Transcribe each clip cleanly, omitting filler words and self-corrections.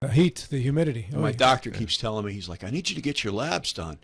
The heat, the humidity. And my doctor keeps telling me, he's like, I need you to get your labs done.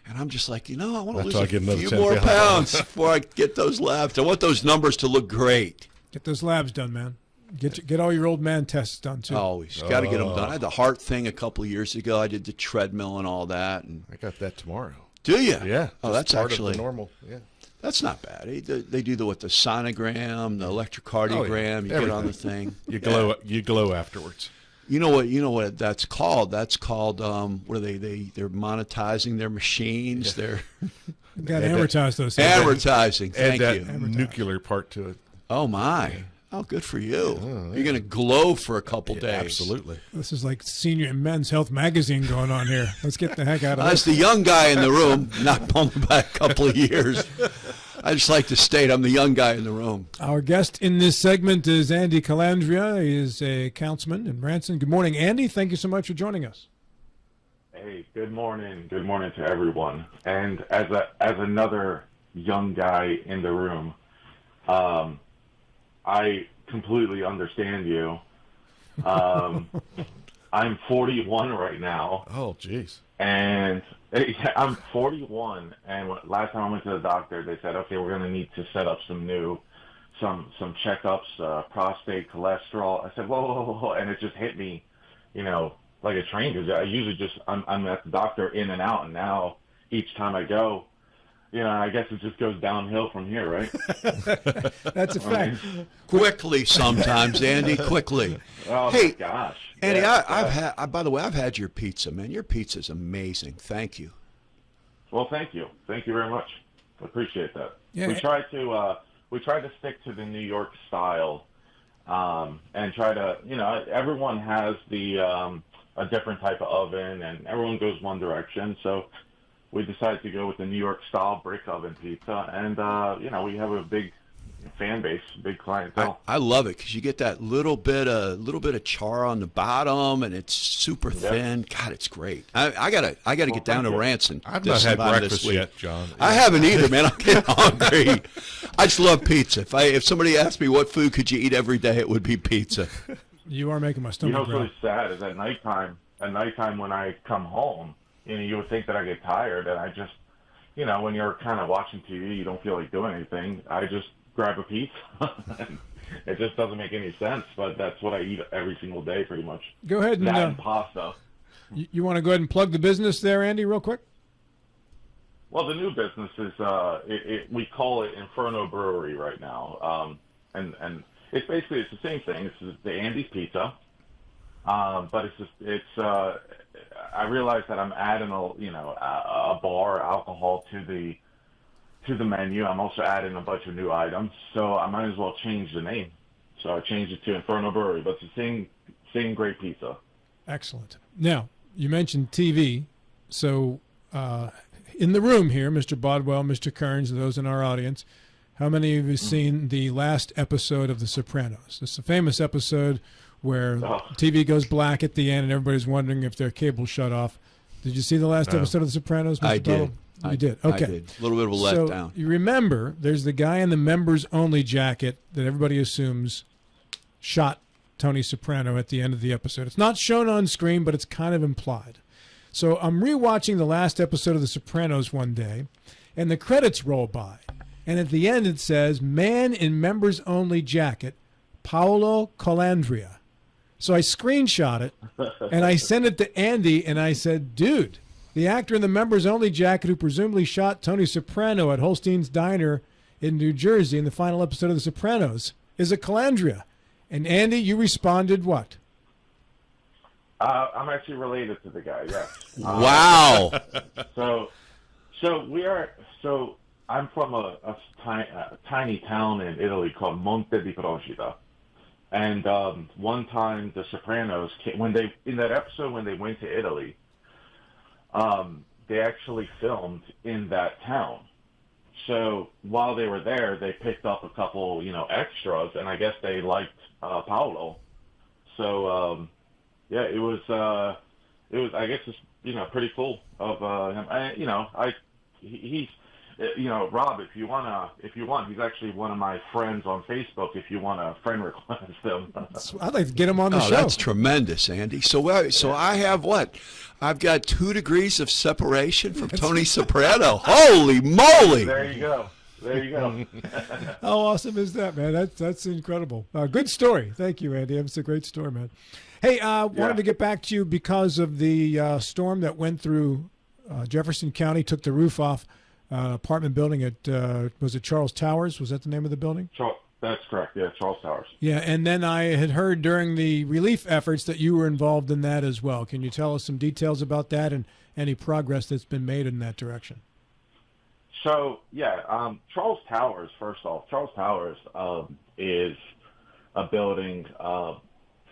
And I'm just like, I want to lose a few more pounds before I get those labs. I want those numbers to look great. Get those labs done, man. Get all your old man tests done, too. Always. Got to get them done. I had the heart thing a couple of years ago. I did the treadmill and all that. And I got that tomorrow. Do you? Yeah. Oh, that's actually normal. Yeah. That's not bad. They do the sonogram, the electrocardiogram. You get on the thing. You glow. You glow afterwards. You know what that's called? That's called what are they? They're monetizing their machines. Yeah. They're got to amortize those. Advertising. Thank you. That nuclear part to it. Oh my. Oh, good for you. You're going to glow for a couple days. Absolutely. This is like Senior and Men's Health magazine going on here. Let's get the heck out of this. As the young guy in the room, not only by a couple of years. I just like to state I'm the young guy in the room. Our guest in this segment is Andy Colandrea. He is a councilman in Ranson. Good morning, Andy. Thank you so much for joining us. Hey, good morning. Good morning to everyone. And as another young guy in the room, I completely understand you. I'm 41 right now. Oh, jeez. And I'm 41. And last time I went to the doctor, they said, okay, we're going to need to set up some checkups, prostate, cholesterol. I said, whoa. And it just hit me, like a train, because I usually I'm at the doctor in and out. And now each time I go, I guess it just goes downhill from here, right? That's a fact. Quickly sometimes, Andy, quickly. Oh, hey, my gosh. Andy, yeah, by the way, I've had your pizza, man. Your pizza's amazing. Thank you. Well, thank you. Thank you very much. I appreciate that. Yeah. We try to stick to the New York style, and try to, everyone has a different type of oven, and everyone goes one direction. So we decided to go with the New York style brick oven pizza, and we have a big fan base, big clientele. I love it because you get that little bit of char on the bottom, and it's super thin. God, it's great. I gotta get down to Ranson. I've not had breakfast yet, John. I haven't either, man. I'm getting hungry. I just love pizza. If somebody asked me what food could you eat every day, it would be pizza. You are making my stomach what's growl. really sad is at nighttime when I come home, you would think that I get tired, and I just, when you're kind of watching TV, you don't feel like doing anything. I just grab a pizza. It just doesn't make any sense, but that's what I eat every single day, pretty much. Go ahead and, that and pasta. You want to go ahead and plug the business there, Andy, real quick? Well, the new business is we call it Inferno Brewery right now, and it's basically the same thing. It's the Andy's Pizza, but I realize that I'm adding a bar alcohol to the menu. I'm also adding a bunch of new items, so I might as well change the name. So I changed it to Inferno Brewery, but it's the same great pizza. Excellent. Now, you mentioned TV, so in the room here, Mr. Bodwell, Mr. Kearns, and those in our audience, how many of you have seen the last episode of The Sopranos? It's a famous episode where TV goes black at the end and everybody's wondering if their cable shut off. Did you see the last episode of The Sopranos, Mr. I did. You did? Okay. I did. A little bit of a letdown. So you remember there's the guy in the members-only jacket that everybody assumes shot Tony Soprano at the end of the episode. It's not shown on screen, but it's kind of implied. So I'm rewatching the last episode of The Sopranos one day, and the credits roll by. And at the end it says, man in members-only jacket, Paolo Colandrea. So I screenshot it, and I sent it to Andy, and I said, dude, the actor in the members-only jacket who presumably shot Tony Soprano at Holstein's Diner in New Jersey in the final episode of The Sopranos is a Colandrea. And Andy, you responded what? I'm actually related to the guy, yes. Wow. So I'm from a tiny town in Italy called Monte di Procida. And one time the Sopranos in that episode when they went to Italy, they actually filmed in that town. So while they were there, they picked up a couple, extras, and I guess they liked Paolo. So it was I guess it's pretty cool of him. Rob, if you want, he's actually one of my friends on Facebook. If you want a friend request him, I'd like to get him on the show. That's tremendous, Andy. So I have what? I've got 2 degrees of separation from Tony Soprano. Holy moly! There you go. How awesome is that, man? That's incredible. Good story. Thank you, Andy. It's a great story, man. Hey, wanted to get back to you because of the storm that went through Jefferson County, took the roof off apartment building at, was it Charles Towers? Was that the name of the building? That's correct. Yeah, Charles Towers. Yeah, and then I had heard during the relief efforts that you were involved in that as well. Can you tell us some details about that and any progress that's been made in that direction? So, Charles Towers, first off, Charles Towers is a building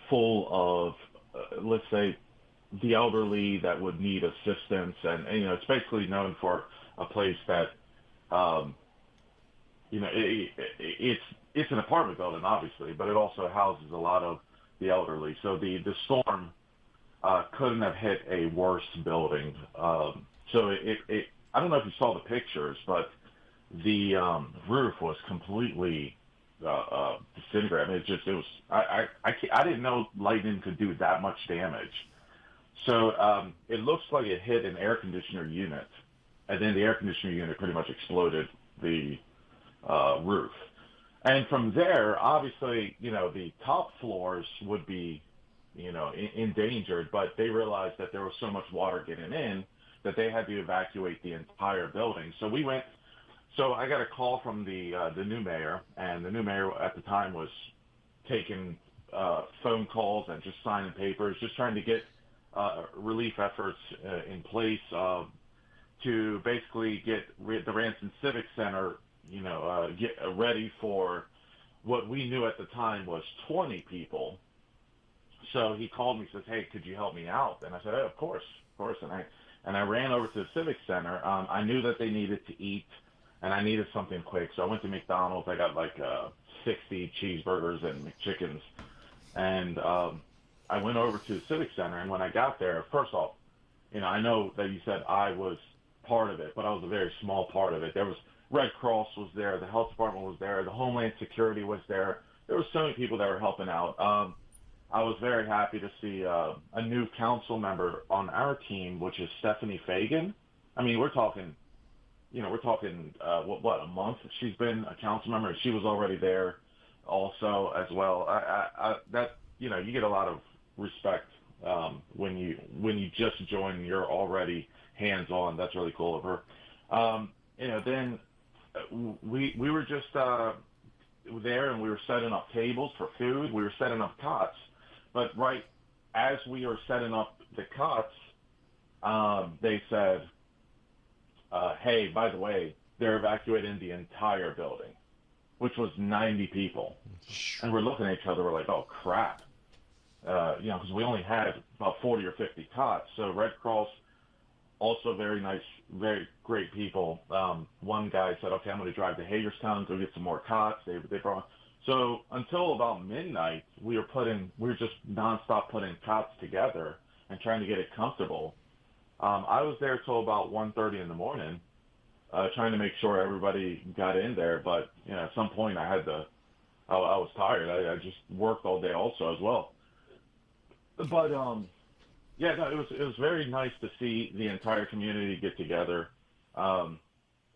full of, let's say, the elderly that would need assistance. And it's basically known for a place that, it's an apartment building, obviously, but it also houses a lot of the elderly. So the storm couldn't have hit a worse building. So it I don't know if you saw the pictures, but the roof was completely disintegrated. I didn't know lightning could do that much damage. So it looks like it hit an air conditioner unit, and then the air conditioner unit pretty much exploded the roof. And from there, obviously, the top floors would be, endangered, but they realized that there was so much water getting in that they had to evacuate the entire building. So I got a call from the new mayor, and the new mayor at the time was taking phone calls and just signing papers, just trying to get relief efforts in place to basically get the Ranson Civic Center, get ready for what we knew at the time was 20 people. So he called me and says, "Hey, could you help me out?" And I said, "Oh, of course. And I ran over to the Civic Center. I knew that they needed to eat, and I needed something quick. So I went to McDonald's. I got like 60 cheeseburgers and McChickens. And I went over to the Civic Center. And when I got there, first off, I know that you said I was part of it, but I was a very small part of it. There was Red Cross was there. The health department was there. The Homeland Security was there. There were so many people that were helping out. I was very happy to see a new council member on our team, which is Stephanie Fagan. I mean, we're talking what, a month she's been a council member, and she was already there also as well. That you get a lot of respect when you just join and you're already hands on. That's really cool of her. Then we were just there, and we were setting up tables for food. We were setting up cots. But right as we were setting up the cots, they said, hey, by the way, they're evacuating the entire building, which was 90 people. And we're looking at each other, we're like, oh, crap. Because we only had about 40 or 50 cots. So Red Cross, also very nice, very great people. One guy said, okay, I'm going to drive to Hagerstown, go get some more cots. They brought. So until about midnight, we were just nonstop putting cots together and trying to get it comfortable. I was there till about 1:30 in the morning, trying to make sure everybody got in there. But at some point, I was tired. I just worked all day also as well. But it was very nice to see the entire community get together. Like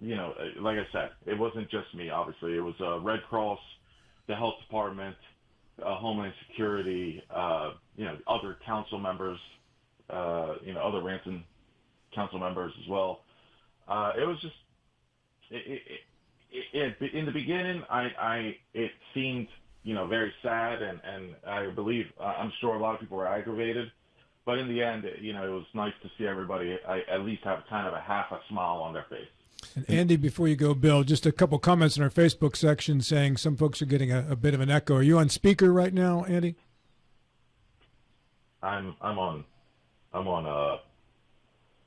I said, it wasn't just me. Obviously, it was Red Cross, the health department, Homeland Security, other council members, other Ranson council members as well. It was just, in the beginning, it seemed, very sad, and I believe, I'm sure a lot of people were aggravated, but in the end, it was nice to see everybody at least have kind of a half a smile on their face. And Andy, before you go, Bill, just a couple comments in our Facebook section saying some folks are getting a bit of an echo. Are you on speaker right now, Andy? I'm on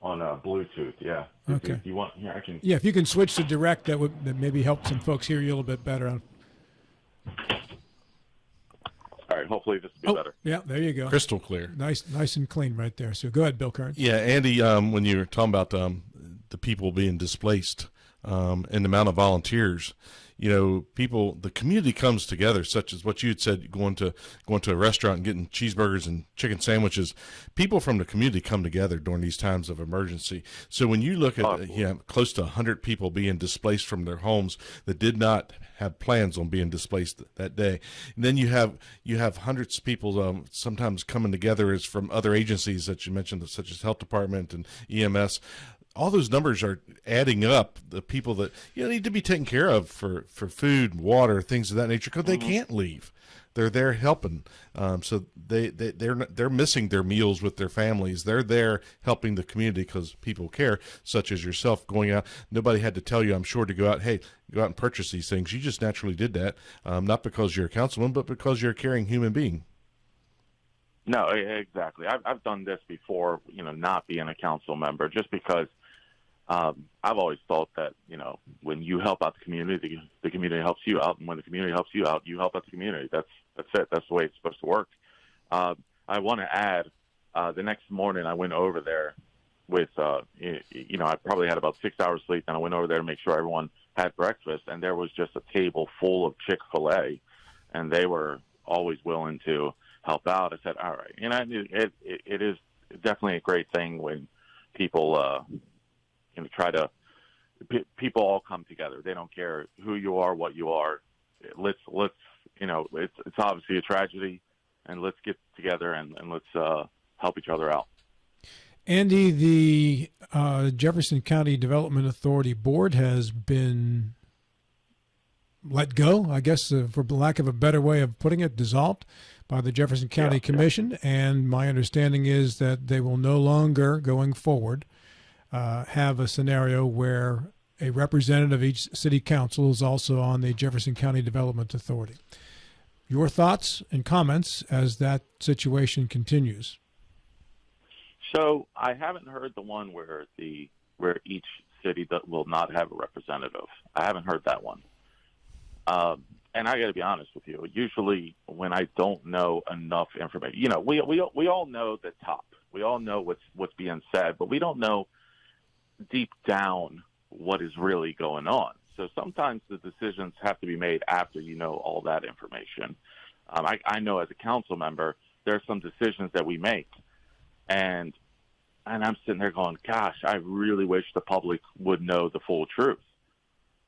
Bluetooth. Yeah. Okay. If you want, here I can. Yeah, if you can switch to direct, that would maybe help some folks hear you a little bit better. All right. Hopefully this will be better. Yeah, there you go. Crystal clear. Nice and clean right there. So go ahead, Bill Kern. Yeah, Andy, when you were talking about the people being displaced, and the amount of volunteers. People, the community comes together, such as what you had said, going to a restaurant and getting cheeseburgers and chicken sandwiches. People from the community come together during these times of emergency. So when you look at close to 100 people being displaced from their homes that did not have plans on being displaced that day, and then you have hundreds of people sometimes coming together as from other agencies that you mentioned, such as health department and EMS. All those numbers are adding up, the people that need to be taken care of for food, water, things of that nature, because they can't leave. They're there helping. So they're missing their meals with their families. They're there helping the community because people care, such as yourself going out. Nobody had to tell you, I'm sure, to go out and purchase these things. You just naturally did that, not because you're a councilman, but because you're a caring human being. No, exactly. I've done this before, not being a council member, just because I've always thought that, when you help out the community helps you out. And when the community helps you out, you help out the community. That's it. That's the way it's supposed to work. I want to add, the next morning I went over there with, I probably had about 6 hours sleep, and I went over there to make sure everyone had breakfast, and there was just a table full of Chick-fil-A, and they were always willing to help out. I said, all right. It is definitely a great thing when people, people all come together. They don't care who you are, what you are. Let's it's obviously a tragedy, and let's get together and let's help each other out. Andy, the Jefferson County Development Authority Board has been let go, I guess, for lack of a better way of putting it, dissolved by the Jefferson County Commission. And my understanding is that they will no longer, going forward, have a scenario where a representative of each city council is also on the Jefferson County Development Authority. Your thoughts and comments as that situation continues? So I haven't heard the one where each city will not have a representative. I haven't heard that one. And I got to be honest with you. Usually, when I don't know enough information, we all know the top. We all know what's being said, but we don't know deep down what is really going on. So sometimes the decisions have to be made after you know all that information. I know as a council member, there are some decisions that we make, and I'm sitting there going, gosh, I really wish the public would know the full truth.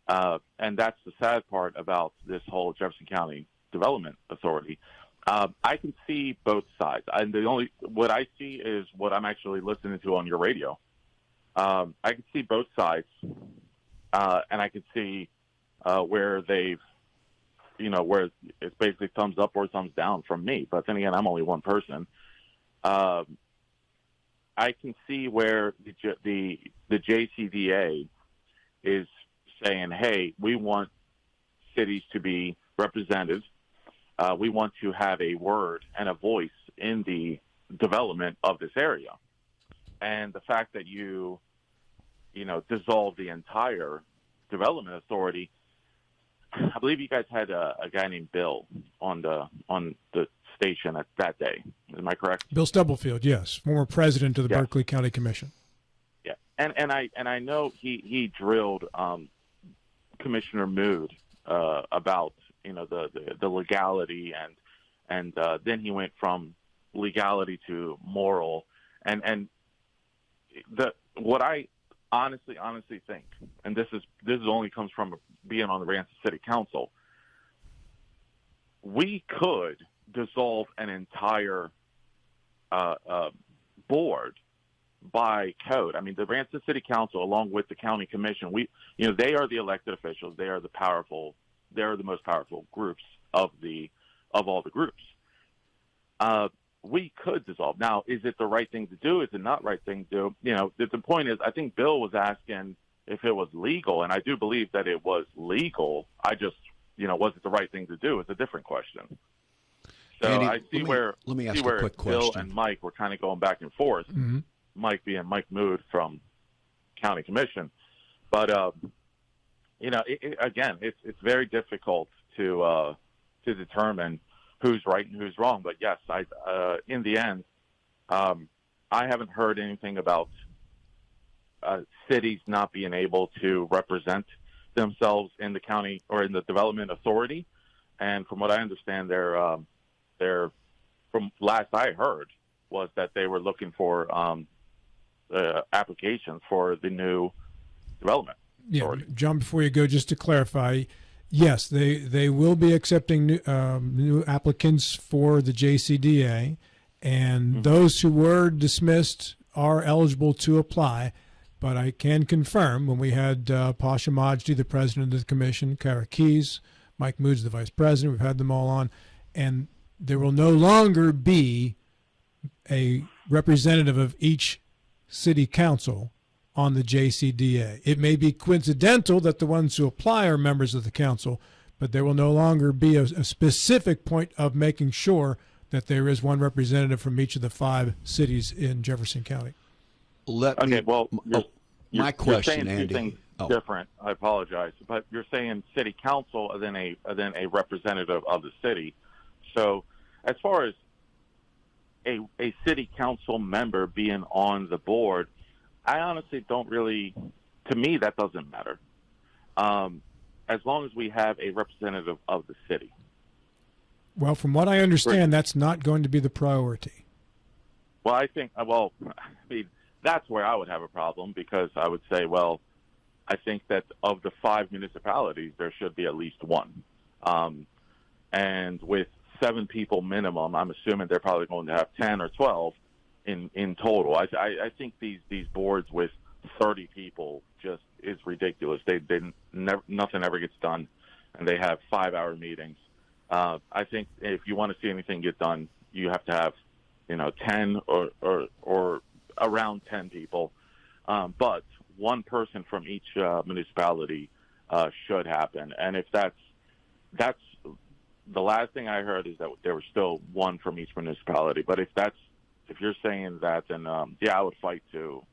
And that's the sad part about this whole Jefferson County Development Authority. I can see both sides. And what I see is what I'm actually listening to on your radio. I can see both sides, and I can see where they've, where it's basically thumbs up or thumbs down from me. But then again, I'm only one person. I can see where the JCDA is saying, hey, we want cities to be represented. We want to have a word and a voice in the development of this area. And the fact that you dissolve the entire development authority, I believe you guys had a guy named Bill on the station at that day. Am I correct? Bill Stubblefield, yes, former president of the Berkeley County Commission. Yeah, and I know he drilled Commissioner Mood about the legality and then he went from legality to moral and what I honestly think, and this only comes from being on the Ranson City Council, we could dissolve an entire board by code. I mean, the Ranson City Council, along with the County Commission, they are the elected officials. They are the powerful. They are the most powerful groups of all the groups. We could dissolve. Now, is it the right thing to do? Is it not the right thing to do? The point is, I think Bill was asking if it was legal, and I do believe that it was legal. I just, was it the right thing to do? It's a different question. So Andy, I see let me ask a quick Bill question. and Mike were kind of going back and forth. Mm-hmm. Mike being Mike Mood from County Commission, but again, it's very difficult to determine who's right and who's wrong. But yes, in the end, I haven't heard anything about cities not being able to represent themselves in the county or in the development authority. And from what I understand, they're from last I heard was that they were looking for applications for the new development authority. John, before you go, just to clarify, yes, they will be accepting new applicants for the JCDA, and those who were dismissed are eligible to apply. But I can confirm, when we had Pasha Majdi, the president of the commission, Kara Keys, Mike Moods, the vice president, we've had them all on, and there will no longer be a representative of each city council on the JCDA. It may be coincidental that the ones who apply are members of the council, but there will no longer be a specific point of making sure that there is one representative from each of the 5 cities in Jefferson County. My question, Andy. You're saying different. I apologize, but you're saying city council than a representative of the city. So, as far as a city council member being on the board, I honestly don't really. To me, that doesn't matter. As long as we have a representative of the city. Well, from what I understand, that's not going to be the priority. Well, I think. Well, I mean, that's where I would have a problem, because I would say, well, I think that of the 5 municipalities, there should be at least one. And with 7 people minimum, I'm assuming they're probably going to have 10 or 12 in total. I think these boards with 30 people just is ridiculous. Nothing ever gets done, and they have 5-hour meetings. I think if you want to see anything get done, you have to have 10 or around 10 people, but one person from each municipality should happen. And if that's the last thing I heard is that there was still one from each municipality. But if you're saying that, then I would fight to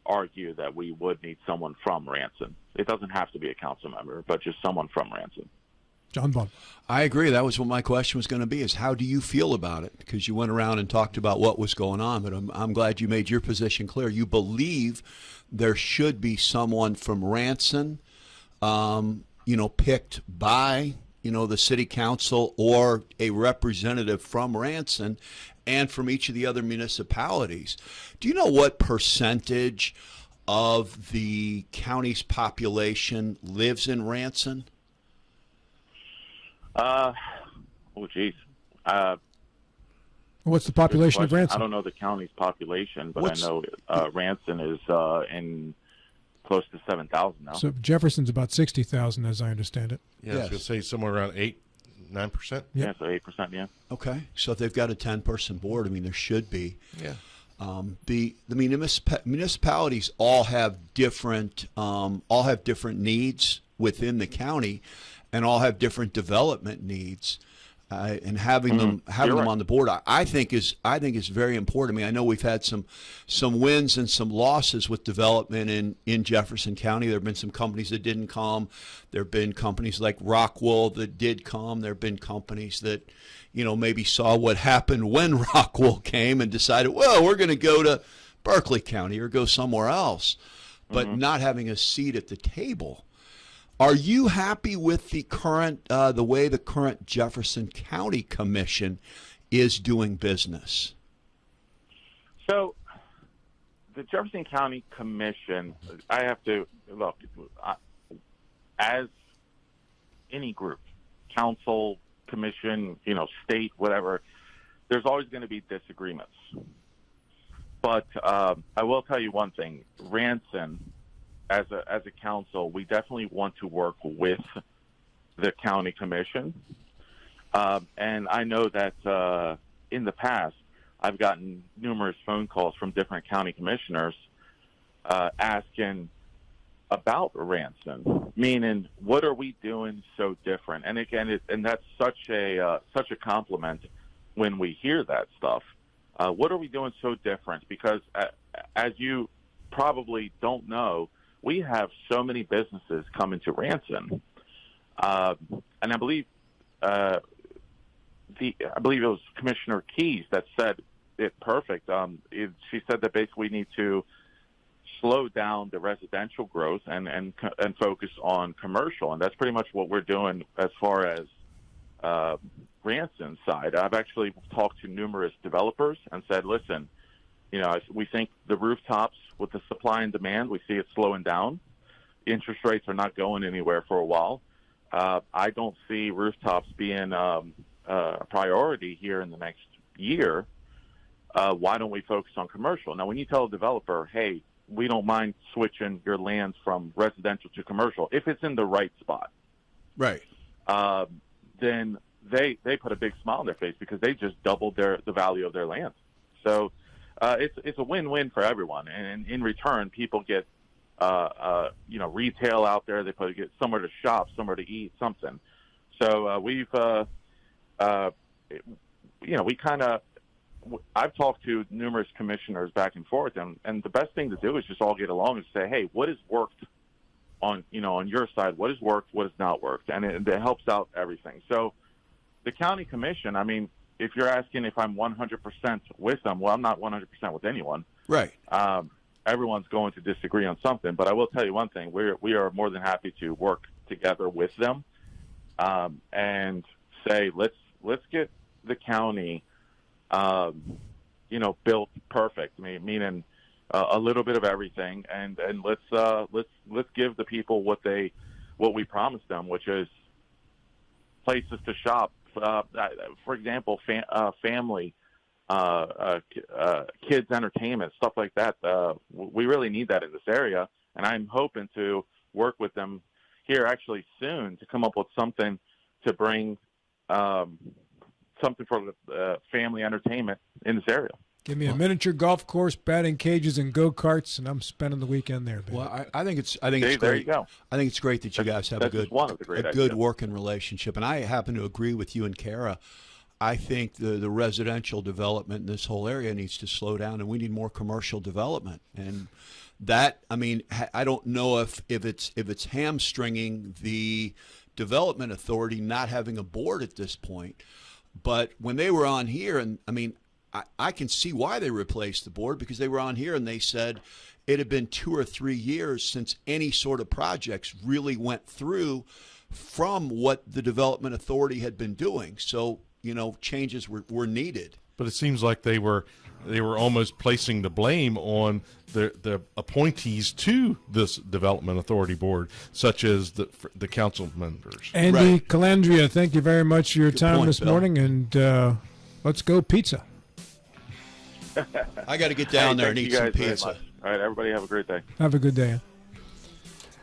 argue that we would need someone from Ranson. It doesn't have to be a council member, but just someone from Ranson. John Vaughn. I agree. That was what my question was going to be, is how do you feel about it? Because you went around and talked about what was going on, but I'm glad you made your position clear. You believe there should be someone from Ranson, picked by, the city council, or a representative from Ranson and from each of the other municipalities. Do you know what percentage of the county's population lives in Ranson? Geez. What's the population of Ranson? I don't know the county's population, but I know Ranson is in close to 7,000 now. So Jefferson's about 60,000, as I understand it. Yeah, I was going to say somewhere around 8-9%. Yeah, so 8%. Yeah. Okay, so if they've got a 10-person board, I mean, there should be. Yeah. The municipalities all have different needs within the county, and all have different development needs. And having them on the board, I think is very important. I mean, I know we've had some wins and some losses with development in Jefferson County. There have been some companies that didn't come. There have been companies like Rockwool that did come. There have been companies that, maybe saw what happened when Rockwool came and decided, well, we're going to go to Berkeley County or go somewhere else, but not having a seat at the table. Are you happy with the way the current Jefferson County Commission is doing business? So, the Jefferson County Commission, I have to look, as any group, council, commission, state, whatever, there's always going to be disagreements. But I will tell you one thing, Ranson, as a council, we definitely want to work with the county commission. And I know that in the past, I've gotten numerous phone calls from different county commissioners asking about Ranson, meaning what are we doing so different? And again, and that's such a compliment when we hear that stuff. What are we doing so different? Because as you probably don't know, we have so many businesses coming to Ranson, and I believe it was Commissioner Keys that said it perfect. She said that basically we need to slow down the residential growth and focus on commercial. And that's pretty much what we're doing as far as Ranson's side. I've actually talked to numerous developers and said, listen, we think the rooftops with the supply and demand, we see it slowing down. Interest rates are not going anywhere for a while. I don't see rooftops being a priority here in the next year. Why don't we focus on commercial? Now, when you tell a developer, hey, we don't mind switching your lands from residential to commercial, if it's in the right spot, Right. then they put a big smile on their face because they just doubled the value of their land. So it's a win-win for everyone. And in return, people get retail out there. They probably get somewhere to shop, somewhere to eat, something. So I've talked to numerous commissioners back and forth, and the best thing to do is just all get along and say, hey, what has worked on your side? What has worked? What has not worked? And it helps out everything. So the county commission, I mean, if you're asking if I'm 100% with them, well, I'm not 100% with anyone. Right. Everyone's going to disagree on something, but I will tell you one thing: we are more than happy to work together with them and say let's get the county, built perfect. Meaning a little bit of everything, and let's give the people what we promised them, which is places to shop. For example, family. Kids entertainment, stuff like that. We really need that in this area, and I'm hoping to work with them here actually soon to come up with something to bring something for the family entertainment in this area. Give me a miniature golf course, batting cages, and go-karts, and I'm spending the weekend there, baby. Well, I think it's great. There you go. I think it's great that you guys have a good working relationship, and I happen to agree with you and Kara. I think the residential development in this whole area needs to slow down, and we need more commercial development. And that, I mean, I don't know if it's hamstringing the development authority not having a board at this point. But when they were on here, and I mean, I can see why they replaced the board, because they were on here and they said it had been 2 or 3 years since any sort of projects really went through from what the development authority had been doing. So, changes were needed. But it seems like they were almost placing the blame on the appointees to this development authority board, such as the council members. Andy Colandrea, thank you very much for your time this morning, and let's go pizza. I got to get down there and eat some pizza. All right, everybody have a great day. Have a good day.